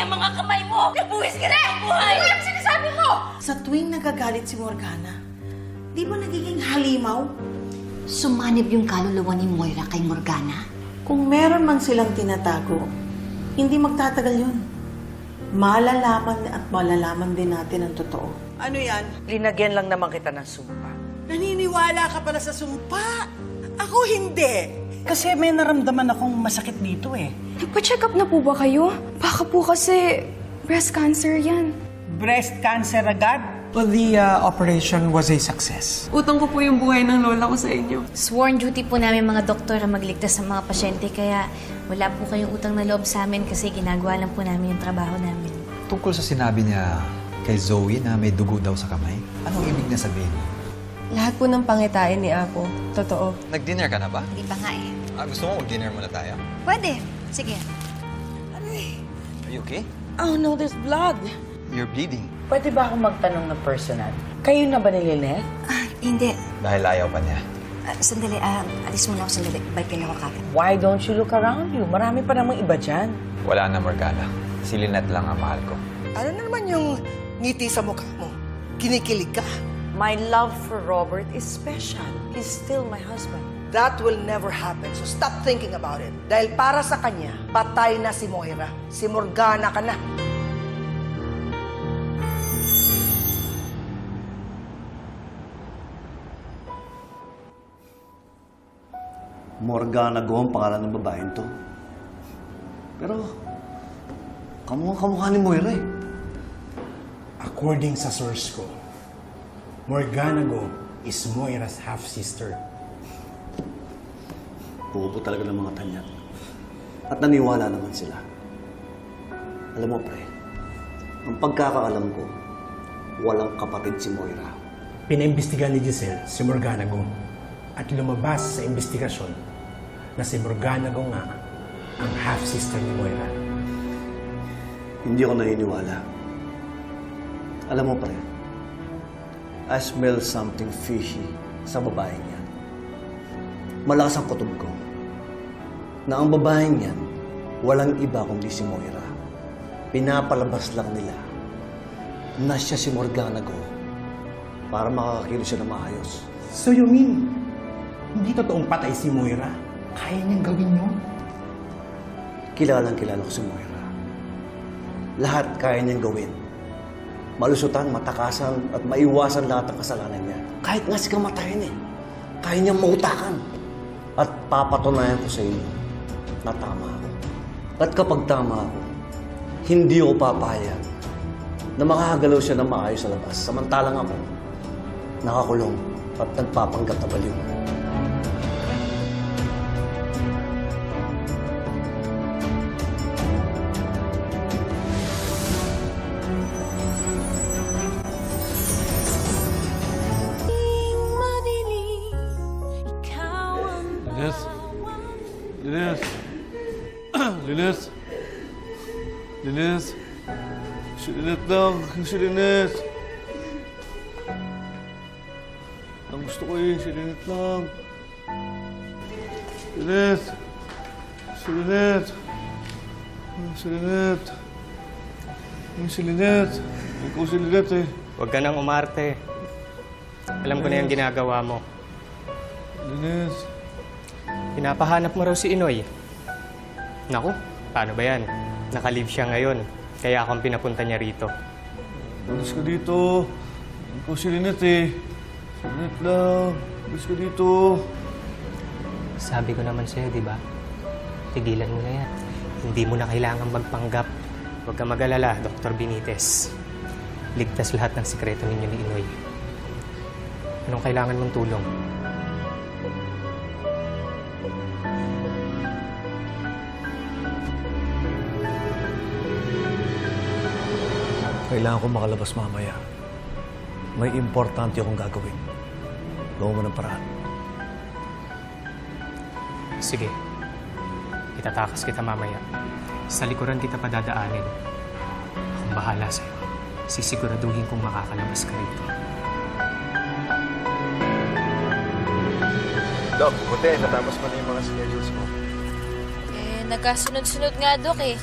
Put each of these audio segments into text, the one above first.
ang mga kamay mo! Nabuwis ka na ng buhay! Ano yung sinasabi mo? Sa tuwing nagagalit si Morgana, di ba nagiging halimaw? Sumanib yung kaluluwa ni Moira kay Morgana? Kung meron man silang tinatago, hindi magtatagal yun. Malalaman at malalaman din natin ang totoo. Ano yan? Linagyan lang naman kita ng sumpa. Naniniwala ka pala sa sumpa? Ako hindi. Kasi may naramdaman akong masakit dito eh. Nagpa-check up na po ba kayo? Baka po kasi breast cancer yan. Breast cancer agad? Well, the operation was a success. Utang ko po yung buhay ng lola ko sa inyo. Sworn duty po namin mga doktor na magligtas sa mga pasyente, kaya wala po kayong utang na loob sa amin kasi ginagawa lang po namin yung trabaho namin. Tungkol sa sinabi niya kay Zoe na may dugo daw sa kamay, anong ibig niya sabihin? Lahat po ng pangitain ni Apo, totoo. Nag-dinner ka na ba? Hindi pa nga eh. Gusto mo mag-dinner muna tayo? Pwede. Sige. Are you okay? Oh no, there's blood. You're bleeding. Pwede ba akong magtanong ng personal? Kayo na ba ni Lynette? Hindi. Dahil ayaw pa niya. Sandali, alis muna ako sandali. Balik kayo ako kagad. Why don't you look around you? Marami pa namang iba dyan. Wala na, Morgana. Si Lynette lang ang mahal ko. Ano na naman yung ngiti sa mukha mo? Kinikilig ka? My love for Robert is special. He's still my husband. That will never happen, so stop thinking about it. Dahil para sa kanya, patay na si Moira. Si Morgana ka na. Morgana Go ang pangalan ng babaeng to. Pero, kamukha ni Moira eh. According sa source ko, Morgana Go is Moira's half-sister. Buo talaga ng mga tanyag. At naniwala naman sila. Alam mo, pre, ang pagkakaalam ko, walang kapatid si Moira. Pinaimbestigahan ni Giselle si Morgana Go at lumabas sa investigasyon na si Morgana Go nga ang half-sister ni Moira. Hindi ako naniniwala. Alam mo, pre, I smell something fishy sa babaeng yan. Malakas ang kutob ko na ang babaeng yan walang iba kundi si Moira. Pinapalabas lang nila na siya si Morgana Go para makakakilos siya na maayos. So you mean, hindi totoong patay si Moira? Kaya niyang gawin yun? Kilalang kilala ko si Moira. Lahat kaya niyang gawin. Malusutan, matakasan, at maiwasan lahat ng kasalanan niya. Kahit nga si kamatayan eh. Kaya niyang mautakan. At papatunayan ko sa inyo na tama ako. At kapag tama ako, hindi ako papayag na makakagalaw siya ng maayos sa labas. Samantalang ako, nakakulong at nagpapanggap na baliw. Linis. Si Lynette lang. Si Lynette. Ang gusto ko si Lynette lang. Lynette. Si Lynette. Si Lynette. Si Lynette. Ikaw si Lynette eh. Huwag ka nang umarte. Alam ko na yung ginagawa mo. Lynette. Pinapahanap mo raw si Inoy. Naku, paano ba yan? Naka-leave siya ngayon, kaya akong pinapunta niya rito. Alis ka dito. Ikaw si Lynette eh. Si Lynette lang. Alis ka dito. Sabi ko naman sa'yo, di ba? Tigilan mo na yan. Hindi mo na kailangan magpanggap. Huwag ka mag-alala, Dr. Benitez. Ligtas lahat ng sikreto ninyo ni Inoy. Anong kailangan mong tulong? Kailangan ko makalabas mamaya. May importante akong gagawin. Gawin mo ng paraan. Sige. Itatakas kita mamaya. Sa likuran kita padadaanin. Akong bahala sa'yo. Sisiguraduhin kong makakalabas ka rito. Doc, buti. Natapos mo na yung mga schedules mo. Nagkasunod-sunod nga, Dok eh.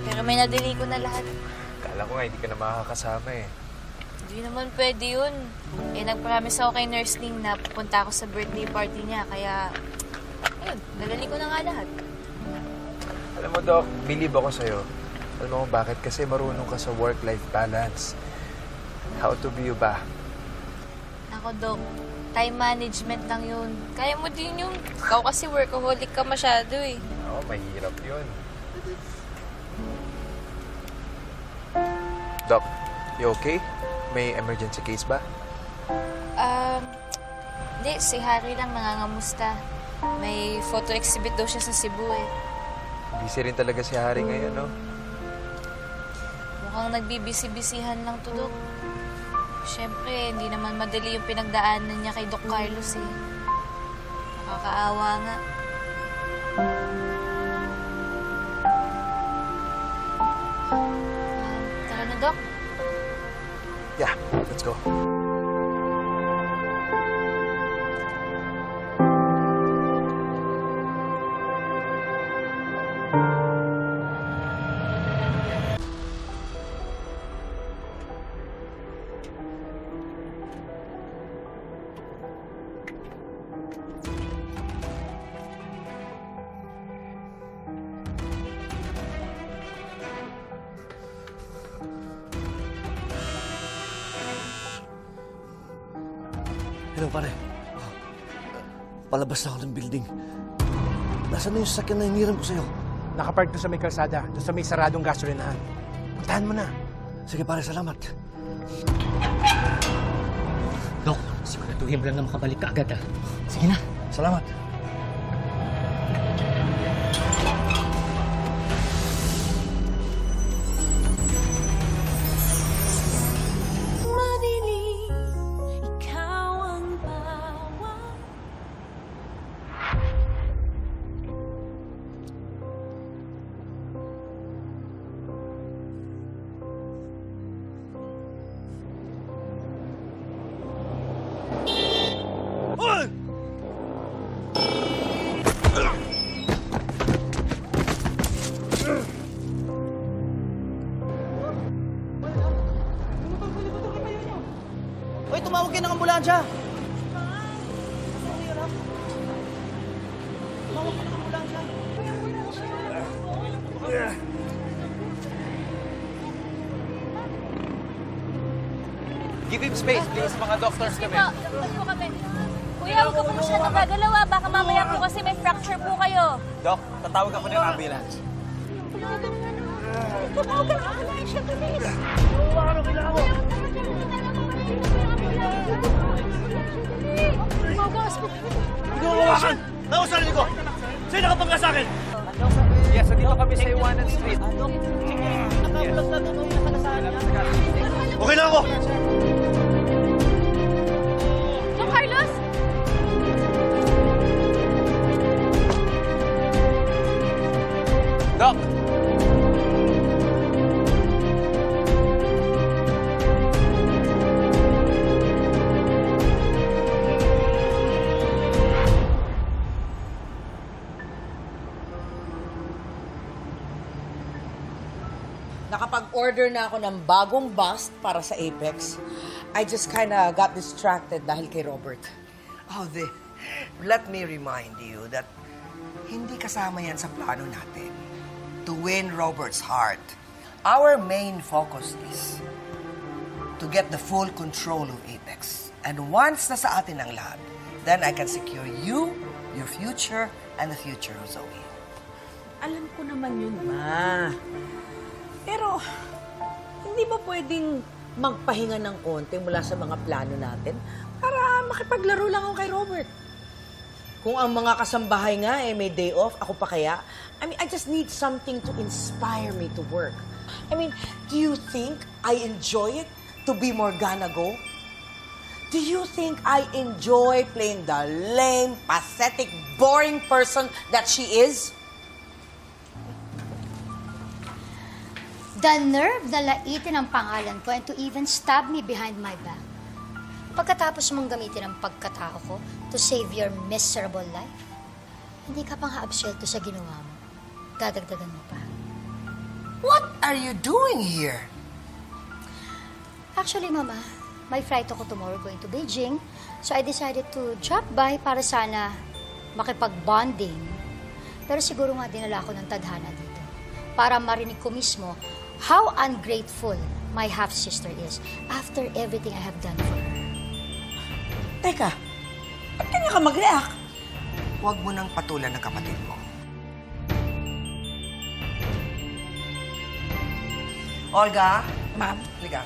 Pero may nadali ko na lahat. Kala ko nga, hindi ka na makakasama eh. Hindi naman pwede yun. Nag-promise ako kay Nurse Ning na pupunta ako sa birthday party niya. Kaya, ayun, nadali ko na nga lahat. Alam mo, Doc, believe ako sa'yo. Alam mo bakit? Kasi marunong ka sa work-life balance. How to be you ba? Ako, Dok, time management lang yun. Kaya mo din yun. Ikaw kasi workaholic ka masyado eh. Oo, mahirap yun. Doc, you okay? May emergency case ba? Hindi. Si Harry lang nangangamusta. May photo exhibit daw siya sa Cebu eh. Busy rin talaga si Harry ngayon, no? Mukhang nagbibisi-bisihan lang to, Dok. Siyempre, hindi naman madali yung pinagdaanan niya kay Doc Carlos eh. Nakakaawa nga. Tara na, Doc. Yeah, let's go. Hello, pare. Palabas na ako ng building. Nasaan na yung sasakyan na hiniram ko sa'yo? Nakapark doon sa may kalsada, doon sa may saradong gasolinahan. Puntahan mo na. Sige, pare, salamat. Dok, siguraduhin mo lang na makabalik ka agad ah. Sige na. Salamat. Hoy, tumawag kayo ng ambulansya! Give him space, please. Mga doctors kami. Doctors po kami. Kuya, huwag ka po masyadong gagalaw ah. Baka mamaya po kasi may fracture po kayo. Doc, tatawag ako ng ambulance. Tumawag ka ng ambulansya, bilis. Tumawag ka ng hospital. Inuwakan! Nausalinig ko! Sino nakapagka sa akin? Yes, dito kami sa Iwanan Street. Okay na ako! Doc Carlos? Doc! Nakapag-order na ako ng bagong bust para sa Apex. I just kinda got distracted dahil kay Robert. Oh, let me remind you that hindi kasama yan sa plano natin. To win Robert's heart. Our main focus is to get the full control of Apex. And once nasa atin ang lahat, then I can secure you, your future, and the future of Zoe. Alam ko naman yun, Ma. Pero, hindi ba pwedeng magpahinga ng konti mula sa mga plano natin para makipaglaro lang ako kay Robert? Kung ang mga kasambahay nga may day off, ako pa kaya? I mean, I just need something to inspire me to work. I mean, do you think I enjoy it to be Morgana Go? Do you think I enjoy playing the lame, pathetic, boring person that she is? The nerve na laitin ang pangalan ko and to even stab me behind my back. Pagkatapos mong gamitin ang pagkatao ko to save your miserable life, hindi ka pang ha-absuelto sa ginawa mo. Dadagdagan mo pa. What are you doing here? Actually, Mama, may flight ako tomorrow going to Beijing. So I decided to drop by para sana makipag-bonding. Pero siguro nga dinala ako ng tadhana dito para marinig ko mismo how ungrateful my half-sister is after everything I have done for her. Teka, ba't ganyan ka mag-react? Huwag mo nang patulan ng kapatid mo. Olga? Ma'am? Liga.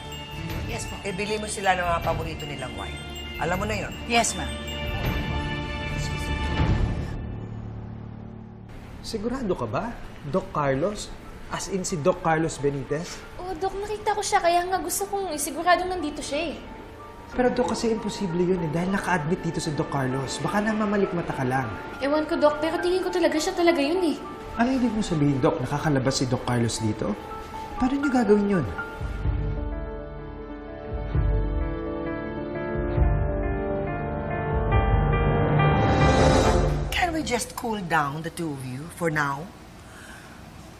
Yes, ma'am. Ibili mo sila ng mga paborito nilang wine. Alam mo na yon. Yes, ma'am. Sigurado ka ba? Doc Carlos? As in si Doc Carlos Benitez? Oo, Dok, nakita ko siya. Kaya nga gusto kong siguradong nandito siya eh. Pero Doc, kasi imposible yun eh. Dahil naka-admit dito si Doc Carlos. Baka namamalikmata ka lang. Ewan ko, Dok, pero tingin ko talaga siya talaga yun eh. Ano hindi mo sabihin, Doc? Nakakalabas si Doc Carlos dito? Paano niyo gagawin yun? Can we just cool down, the two of you, for now?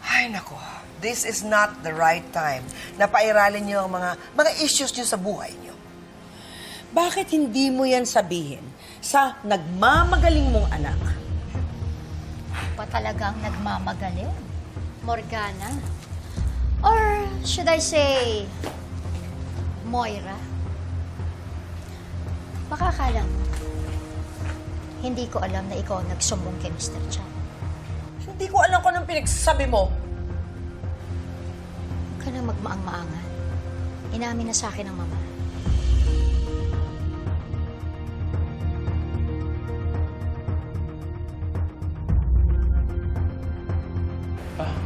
Ay, nako. This is not the right time na pairalin niyo ang mga issues niyo sa buhay niyo. Bakit hindi mo yan sabihin sa nagmamagaling mong anak? Pa talagang nagmamagaling? Morgana? Or should I say, Moira? Baka akala mo, hindi ko alam na ikaw ang nagsumbong kay Mr. Chan. Hindi ko alam kung anong pinagsasabi mo. Huwag ka na magmaang-maangan. Inamin na sa akin ng mama.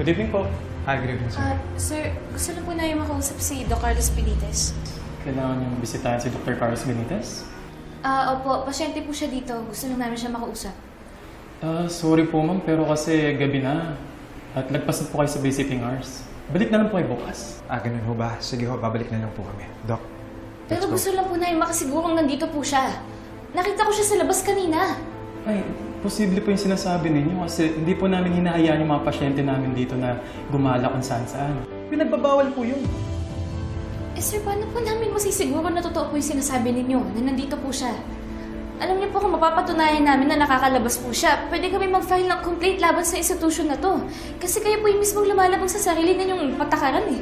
Good evening po. Hi, good evening, sir. Sir, gusto lang po namin makausap si Doc Carlos Benitez. Kailangan niyong bisitahin si Dr. Carlos Benitez? Opo, pasyente po siya dito. Gusto lang namin siya makausap. Sorry po, ma'am, pero kasi gabi na. At nagpasad po kayo sa visiting hours. Balik na lang po kayo bukas. Ganun ho ba? Sige ho, babalik na lang po kami. Doc, Pero gusto lang po namin makasigurong nandito po siya. Nakita ko siya sa labas kanina. Ay, posible po yung sinasabi ninyo kasi hindi po namin hinahayaan yung mga pasyente namin dito na gumala kung saan-saan. Pinagbabawal po yun. Sir, paano po namin masisiguro na totoo po yung sinasabi ninyo na nandito po siya? Alam niyo po kung mapapatunayan namin na nakakalabas po siya, pwede kami mag-file ng complaint laban sa institusyon na to. Kasi kayo po yung mismong lumalabang sa sarili ninyong patakaran eh.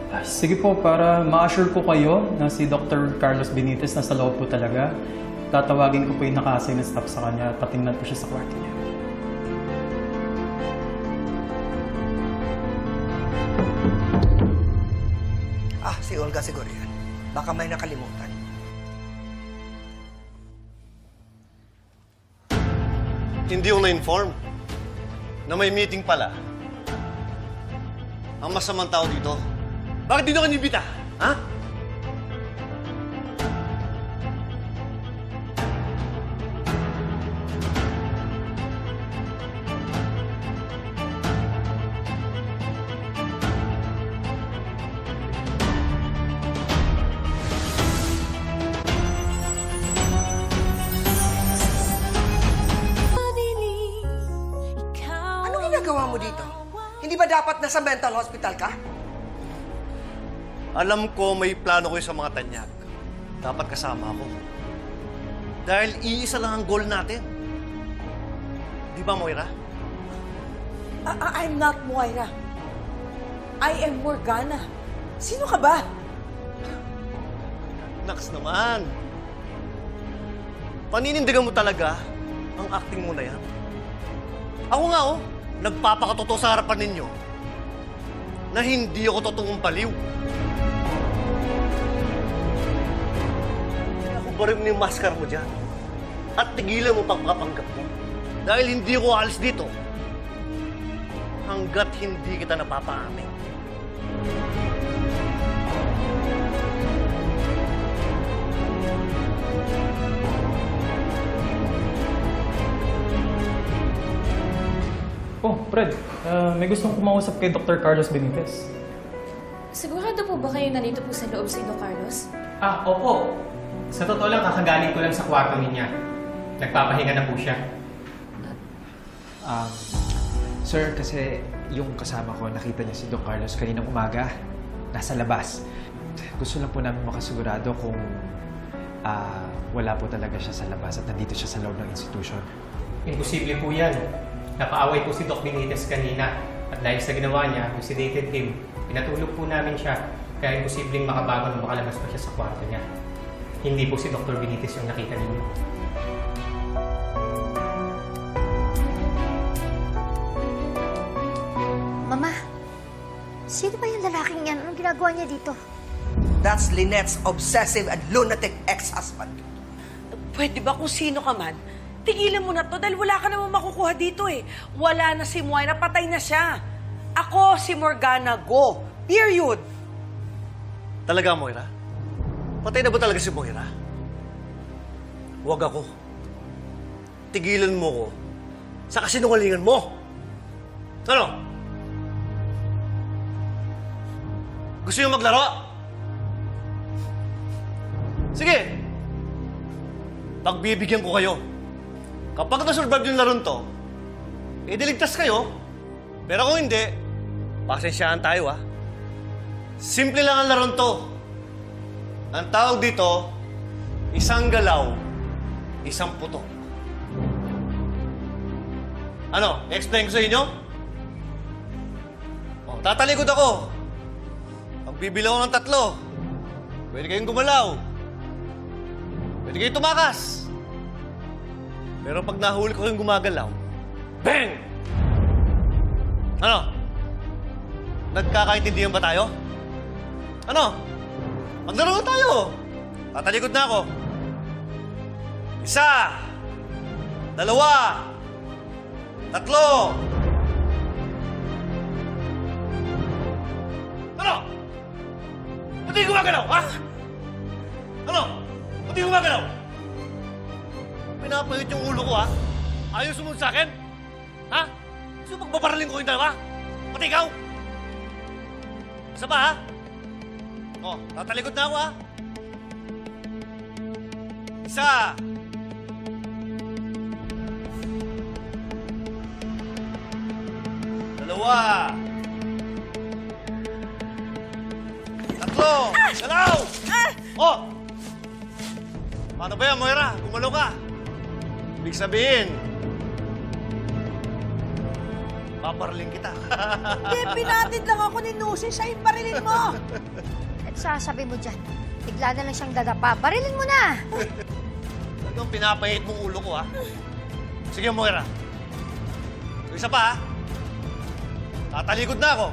Ay, sige po, para ma-assure ko kayo na si Dr. Carlos Benitez nasa loob po talaga, tatawagin ko po yung naka-assign na staff sa kanya at patingnan po siya sa kwarto niya. Si Olga siguro yan. Baka may nakalimutan. Hindi yung na-inform na may meeting pala. Ang masamang tao dito. Bakit dito ka nibita? Ha? Ginagawa mo dito? Hindi ba dapat nasa mental hospital ka? Alam ko may plano ko sa mga tanyag. Dapat kasama ako. Dahil iisa lang ang goal natin. Di ba, Moira? I'm not Moira. I am Morgana. Sino ka ba? Naks naman. Paninindigan mo talaga ang acting mo na yan. Ako nga, nagpapakatotoo sa harapan ninyo na hindi ako totoong baliw. Nakubarin mo yung maskara mo dyan at tigilan mo pagpapanggap mo. Dahil hindi ko alis dito hanggat hindi kita napapaamin. Oh, Fred, may gustong kumausap kay Dr. Carlos Benitez. Sigurado po ba kayo nandito po sa loob si Doc Carlos? Opo. Sa totoo lang, kakagaling ko lang sa kwarto niya. Nagpapahinga na po siya. Sir, kasi yung kasama ko, nakita niya si Doc Carlos kaninang umaga. Nasa labas. Gusto lang po namin makasigurado kung wala po talaga siya sa labas at nandito siya sa loob ng institution. Imposible po yan. Napaaway po si Doc Benitez kanina. At dahil sa ginawa niya, we sedated him. Pinatulog po namin siya. Kaya imposibleng makabago na makalabas pa siya sa kwarto niya. Hindi po si Dr. Benitez yung nakita ninyo. Mama, sino ba yung lalaking yan? Anong ginagawa niya dito? That's Lynette's obsessive and lunatic ex-husband. Pwede ba kung sino ka man, tigilan mo na to dahil wala ka naman makukuha dito eh. Wala na si Moira, patay na siya. Ako si Morgana Go. Period. Talaga, Moira? Patay na ba talaga si Moira? Huwag ako. Tigilan mo ko sa kasinungalingan mo. Ano? Gusto niyo maglaro? Sige. Pagbibigyan ko kayo. Kapag nasurvive yung laron to, diligtas kayo. Pero kung hindi, pasensyahan tayo, ha? Simple lang ang laron to. Ang tawag dito, isang galaw, isang putok. Ano? Explain ko sa inyo? O, tatalikod ako. Pagbibilang ko ng 3, pwede kayong gumalaw. Pwede kayong tumakas. Pero pag nahuli ko kayong gumagalaw, bang! Ano? Nagkakaintindihan ba tayo? Ano? Maglaro na tayo. Tatalikod na ako. 1, 2, 3. Ano? Ba't di gumagalaw, ha? Ano? Ba't di gumagalaw? Pinapahit yung ulo ko, ha? Ayaw sumunod sa akin? Ha? Gusto magbabaralin ko yung dalawa? Pati ikaw? Isa pa, ha? O, tatalikod na ako, ha? 1, 2, 3. Galaw! Oh! Paano ba yan, Moira? Gumalaw ka. Ibig sabihin, paparling kita. Hindi, pinatid lang ako ni Nusi. Siya yung barilin mo. At sasabi mo dyan, bigla na lang siyang dadapa. Barilin mo na! Talagang pinapahit mong ulo ko, ha? Sige, Moira. Isa pa, ha? Tatalikod na ako.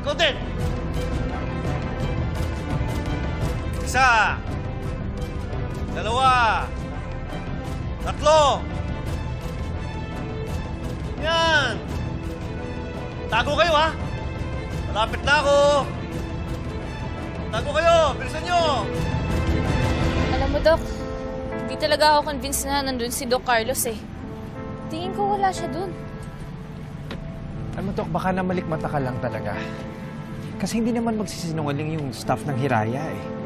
Ikaw din. 1, 2, 3. Yan. Tago kayo, ha? Malapit na ako. Tago kayo. Bilisan nyo. Alam mo, Doc, hindi talaga ako convinced na nandun si Doc Carlos eh. Tingin ko wala siya dun. Alam mo, Doc, baka namalikmata ka lang talaga. Kasi hindi naman magsisinungaling yung staff ng Hiraya eh.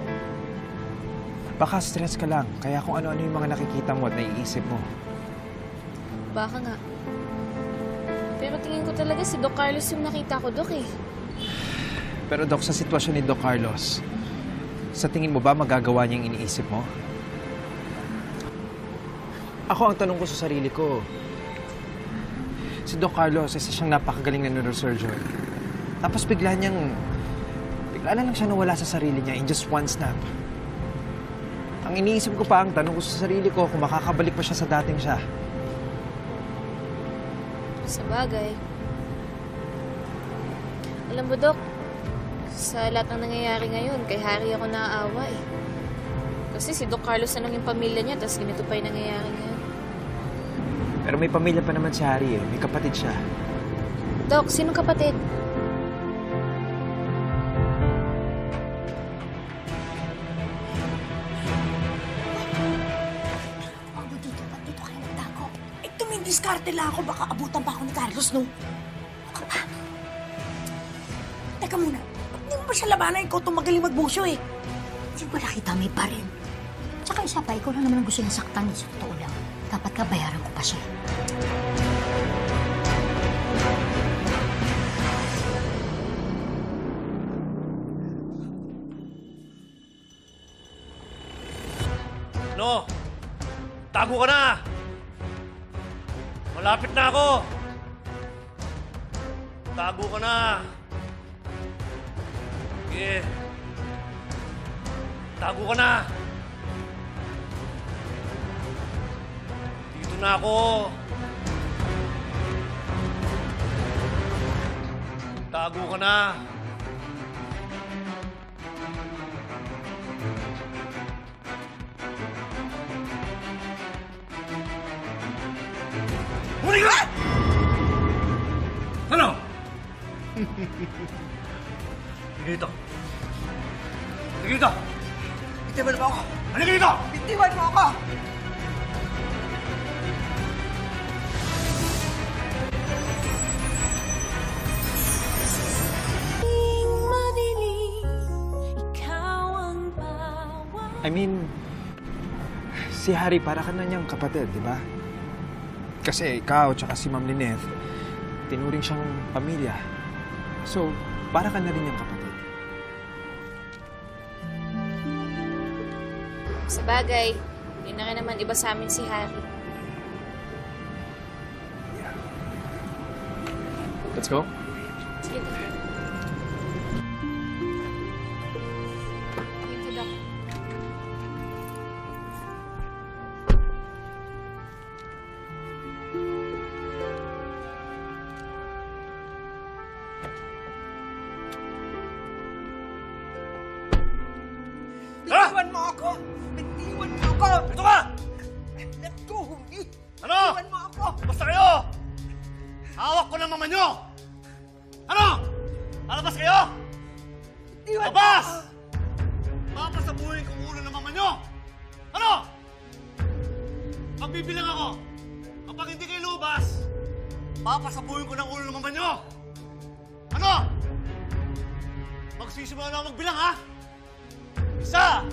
Baka stress ka lang, kaya kung ano-ano yung mga nakikita mo at naiisip mo. Baka nga. Pero tingin ko talaga si Doc Carlos yung nakita ko, Doc eh. Pero Doc, sa sitwasyon ni Doc Carlos, sa tingin mo ba magagawa niya yung iniisip mo? Ako ang tanong ko sa sarili ko, si Doc Carlos, isa siyang napakagaling na neurosurgeon. Tapos bigla na lang siya nawala sa sarili niya in just one snap. Ang iniisip ko pa, ang tanong ko sa sarili ko, kung makakabalik pa siya sa dating siya. Sa bagay. Alam mo, Doc, sa lahat ng nangyayari ngayon, kay Harry ako naaawa eh. Kasi si Doc Carlos na lang yung pamilya niya, tapos ganito pa yung nangyayari ngayon. Pero may pamilya pa naman si Harry eh. May kapatid siya. Doc, sinong kapatid? Diskarte lang ako, baka abutan pa ako ni Carlos, no? Baka pa. Teka muna, hindi mo ba siya labanan? Ikaw itong magaling magbusyo, eh. Hindi mo nakita may pa rin. Tsaka isa pa, ikaw lang naman ang gusto niyang saktan. Sa totoo lang. Dapat ka bayaran ko pa siya. Ano? Tago ka na! Malapit na ako! Tago ka na! Sige. Tago ka na! Dito na ako! Tago ka na! Huli ka! Ano? Sige dito. Sige dito. Bitiwan mo ako. Halika dito! Bitiwan mo ako! I mean, si Harry para ka na niyang kapatid, di ba? Kasi ikaw tsaka si Ma'am Lynette, tinuring siyang pamilya. So, para ka na rin niyang kapatid. Sa bagay, hindi na rin naman iba sa amin si Harry. Let's go. Sige, Doc. Thank you, Doc. Bitiwan mo ako! Bitiwan mo ako! Ito ka! Let go, Huli! Ano? Bitiwan mo ako! Basta kayo! Hawak ko ng mama nyo! Ano? Lalabas kayo? Bitiwan Labas! Papasabuhin ko ulo ng mama nyo! Ano? Pagbibilang ako. Kapag hindi kayo lumabas, papasabuhin ko ng ulo ng mama nyo! Ano? Magsisimula na ako magbilang, ha? Isa!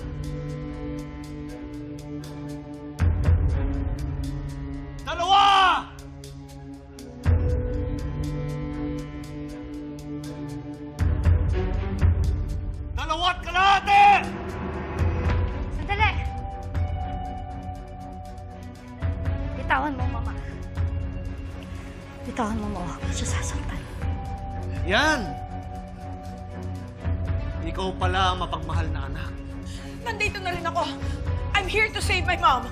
Dalawa! Dalawa't kalahati! Sandali! Bitawan mo, Mama. Bitawan mo, Mama. Ako siya sasaktan. Yan! Ikaw pala ang mapagmahal na anak. Nandito na rin ako. I'm here to save my mom.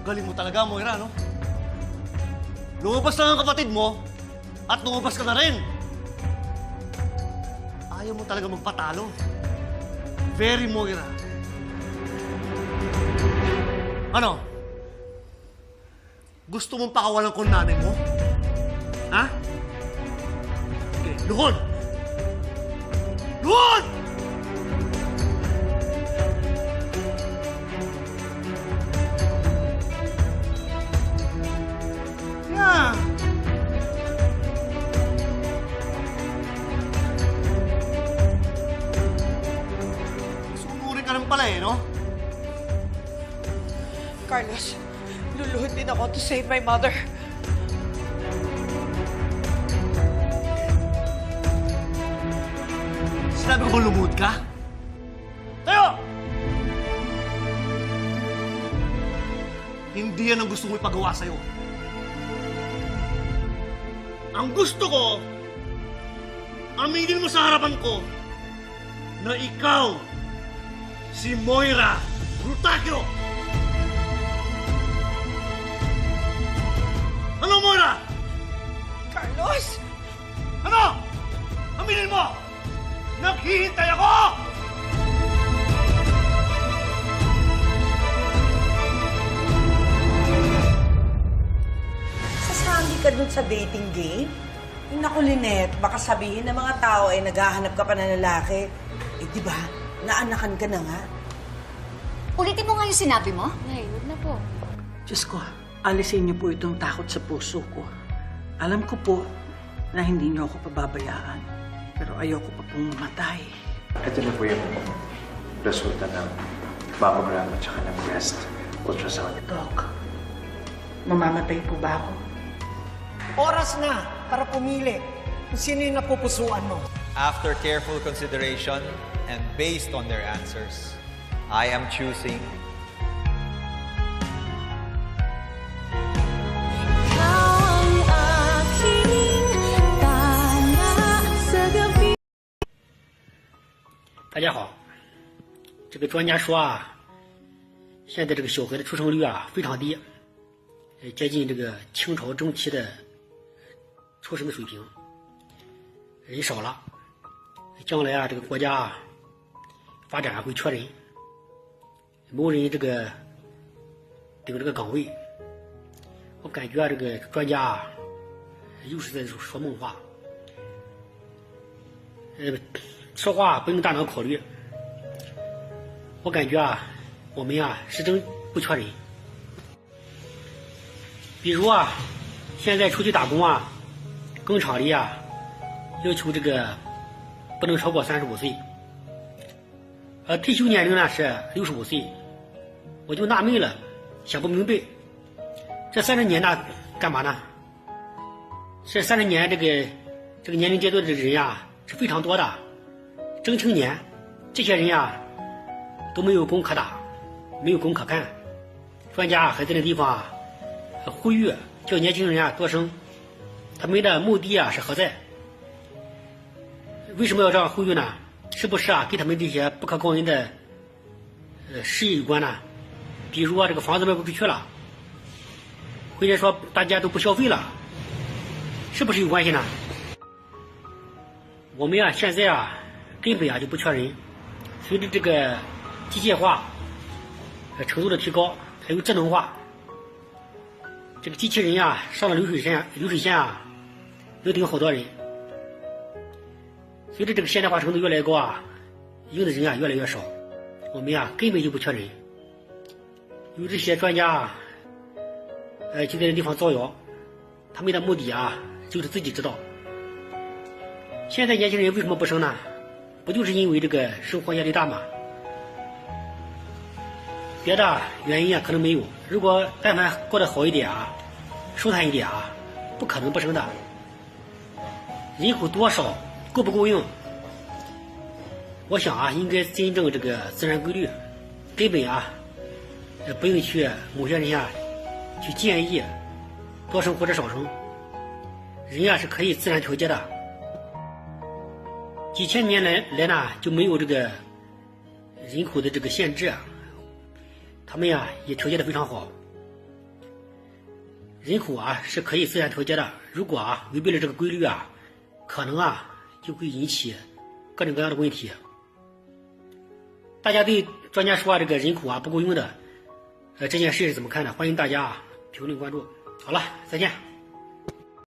Galing mo talaga, Moira, no? Lumabas lang ang kapatid mo at lumabas ka na rin. Ayaw mo talaga magpatalo. Very Moira. Ano? Gusto mong pakawalan ko nanay mo? Ha? Okay, luhod! Luhod! Yeah. Sumurin ka naman pala eh, no? Carlos, luluhod din ako to save my mother. Sinabi ko ba lumuhod ka? Tayo! Hindi yan ang gusto mo ipagawa sa'yo. Ang gusto ko, aminin mo sa harapan ko na ikaw, si Moira Brutacchio! Ano, Moira? Carlos! Ano? Aminin mo! Naghihintay ako! Sasali ka dun sa dating game? Naku, Lynette, baka sabihin ng mga tao ay naghahanap ka pa ng lalaki. Eh, di ba? Naanakan ka na nga. Ulitin mo nga yung sinabi mo. Nay, huwag na po. Diyos ko, alisin niyo po itong takot sa puso ko. Alam ko po na hindi niyo ako pababayaan. Pero ayoko pa pong mamatay. Ito na po yung resulta ng mammogram at saka ng breast ultrasound. Doc, mamamatay po ba ako? Oras na para pumili kung sino yung napupusuan mo. After careful consideration and based on their answers, I am choosing 大家好，这个专家说啊，现在这个小孩的出生率啊非常低，接近这个清朝中期的出生的水平，人少了，将来啊这个国家啊发展会缺人，没有人这个顶这个岗位。我感觉啊这个专家啊又是在说梦话，说话不用大脑考虑。我感觉啊我们啊是真不缺人。比如啊现在出去打工啊，工厂里啊要求这个不能超过35岁，退休年龄呢是65岁。我就纳闷了，想不明白，这30年呢干嘛呢？这30年这个年龄阶段的人呀是非常多的，正青年，这些人呀都没有工可打，没有工可干。专家还在那地方啊呼吁叫年轻人啊多生，他们的目的啊是何在？为什么要这样呼吁呢？是不是啊跟他们这些不可告人的事业有关呢？比如啊这个房子卖不出去了，或者说大家都不消费了，是不是有关系呢？我们啊现在啊根本啊就不缺人，随着这个机械化程度的提高，还有智能化，这个机器人呀上了流水线啊能顶好多人。随着这个现代化程度越来越高啊，用的人啊越来越少，我们啊根本就不缺人。有这些专家啊就在这地方造谣，他们的目的啊就是自己知道。现在年轻人为什么不生呢？不就是因为这个生活压力大吗？别的原因啊可能没有，如果但凡过得好一点啊，舒坦一点啊，不可能不生的。人口多少够不够用？我想啊应该真正这个自然规律，根本啊不用去某些人啊去建议多生或者少生，人啊是可以自然调节的。几千年来呢就没有这个人口的这个限制，他们呀也调节的非常好。人口啊是可以自然调节的，如果啊违背了这个规律啊，可能啊就会引起各种各样的问题。大家对专家说这个人口啊不够用的这件事是怎么看的？欢迎大家评论关注。好了，再见。